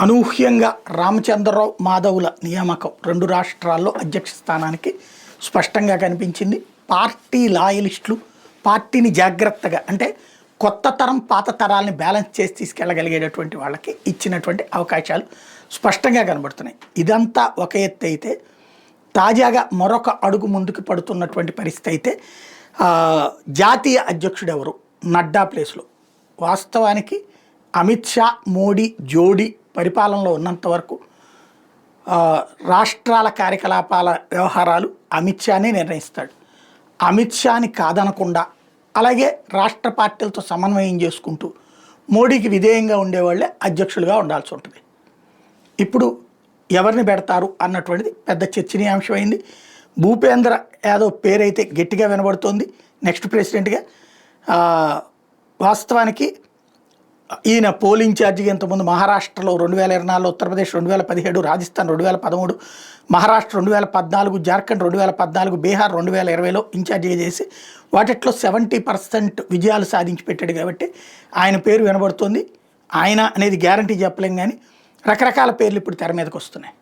అనూహ్యంగా రామచంద్రరావు మాధవుల నియామకం 2 రాష్ట్రాల్లో అధ్యక్ష స్థానానికి స్పష్టంగా కనిపించింది. పార్టీ లాయలిస్టులు పార్టీని జాగ్రత్తగా అంటే కొత్త తరం పాత తరాలని బ్యాలెన్స్ చేసి తీసుకెళ్ళగలిగేటటువంటి వాళ్ళకి ఇచ్చినటువంటి అవకాశాలు స్పష్టంగా కనబడుతున్నాయి. ఇదంతా ఒక ఎత్తు అయితే తాజాగా మరొక అడుగు ముందుకు పడుతున్నటువంటి పరిస్థితి అయితే జాతీయ అధ్యక్షుడు ఎవరు నడ్డా ప్లేస్లో. వాస్తవానికి అమిత్ షా మోడీ జోడీ పరిపాలనలో ఉన్నంత వరకు రాష్ట్రాల కార్యకలాపాల వ్యవహారాలు అమిత్ షానే నిర్ణయిస్తాడు. అమిత్ షాని కాదనకుండా అలాగే రాష్ట్ర పార్టీలతో సమన్వయం చేసుకుంటూ మోడీకి విధేయంగా ఉండేవాళ్ళే అధ్యక్షులుగా ఉండాల్సి ఉంటుంది. ఇప్పుడు ఎవరిని పెడతారు అన్నటువంటిది పెద్ద చర్చనీయాంశమైంది. భూపేంద్ర యాదవ్ పేరైతే గట్టిగా వినబడుతోంది నెక్స్ట్ ప్రెసిడెంట్గా. వాస్తవానికి ఈయన పోల్ ఇన్ఛార్జిగా ఇంతకుముందు మహారాష్ట్రలో 2024, ఉత్తరప్రదేశ్ 2017, రాజస్థాన్ 2013, మహారాష్ట్ర 2014, జార్ఖండ్ 2014, బీహార్ 2020లో ఇన్ఛార్జిగా చేసి వాటిట్లో 70% విజయాలు సాధించి పెట్టాడు. కాబట్టి ఆయన పేరు వినబడుతుంది. ఆయన అనేది గ్యారంటీ చెప్పలేం, కానీ రకరకాల పేర్లు ఇప్పుడు తెర మీదకి వస్తున్నాయి.